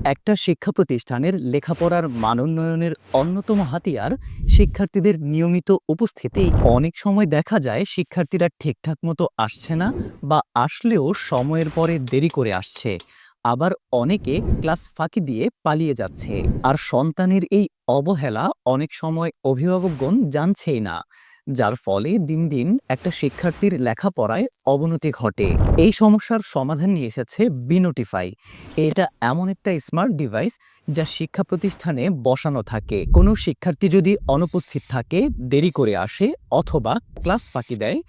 একটা শিক্ষা প্রতিষ্ঠানের লেখাপড়ার মান উন্নয়নের অন্যতম হাতিয়ার শিক্ষার্থীদের নিয়মিত উপস্থিতি। অনেক সময় দেখা যায় শিক্ষার্থীরা ঠিকঠাক মতো আসছে না বা আসলেও সময়ের পরে দেরি করে আসছে। আবার অনেকে ক্লাস ফাঁকি দিয়ে পালিয়ে যাচ্ছে। আর সন্তানের এই অবহেলা অনেক সময় অভিভাবকগণ জানছেই না, যার ফলে দিন দিন একটা শিক্ষার্থীর লেখাপড়ায় অবনতি ঘটে। এই সমস্যার সমাধান নিয়ে এসেছে বিনোটিফাই। এটা এমন একটা স্মার্ট ডিভাইস যা শিক্ষা প্রতিষ্ঠানে বসানো থাকে। কোনো শিক্ষার্থী যদি অনুপস্থিত থাকে, দেরি করে আসে অথবা ক্লাস ফাঁকি দেয়,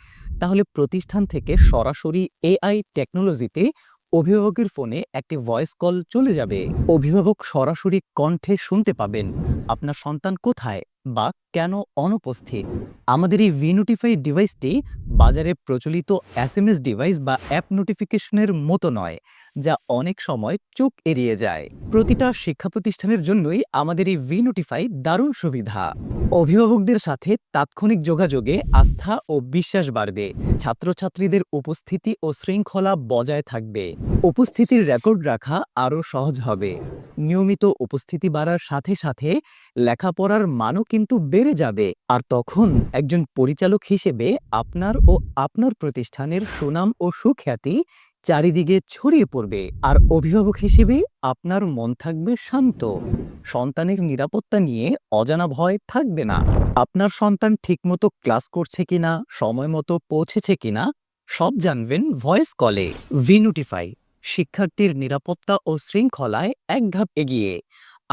তাহলে প্রতিষ্ঠান থেকে সরাসরি এআই টেকনোলজিতে অভিভাবকের ফোনে একটি ভয়েস কল চলে যাবে। অভিভাবক সরাসরি কণ্ঠে শুনতে পাবেন আপনার সন্তান কোথায় বা কেন অনুপস্থিত। আমাদের এই ভিনোটিফাই ডিভাইসটি বাজারে প্রচলিত এসএমএস ডিভাইস বা অ্যাপ নোটিফিকেশনের মতো নয়, যা অনেক সময় চোখ এড়িয়ে যায়। প্রতিটা শিক্ষা প্রতিষ্ঠানের জন্যই আমাদের এই ভিনোটিফাই দারুণ সুবিধা। অভিভাবকদের সাথে তাৎক্ষণিক যোগাযোগে আস্থা ও বিশ্বাস বাড়বে। ছাত্রছাত্রীদের উপস্থিতি ও শৃঙ্খলা বজায় থাকবে। উপস্থিতির রেকর্ড রাখা আরও সহজ হবে। নিয়মিত উপস্থিতি বাড়ার সাথে সাথে লেখাপড়ার মানও কিন্তু বেড়ে যাবে। আর তখন একজন পরিচালক হিসেবে আপনার ও আপনার প্রতিষ্ঠানের সুনাম ও সুখ্যাতি চারিদিকে ছড়িয়ে পড়বে। আর অভিভাবক হিসেবে আপনার মন থাকবে শান্ত। সন্তানের নিরাপত্তা নিয়ে অজানা ভয় থাকবে না। আপনার সন্তান ঠিকমতো ক্লাস করছে কিনা, সময় মতো পৌঁছেছে কিনা, সব জানবেন ভয়েস কলে। ভিনোটিফাই শিক্ষার্থীর নিরাপত্তা ও শৃঙ্খলায় এক ধাপ এগিয়ে।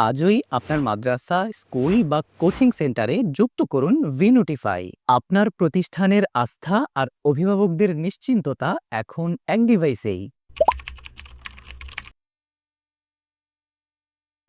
আজই আপনার মাদ্রাসা, স্কুল বা কোচিং সেন্টারে যুক্ত করুন ভিনোটিফাই। আপনার প্রতিষ্ঠানের আস্থা আর অভিভাবকদের নিশ্চিন্ততা এখন এক ডিভাইসেই।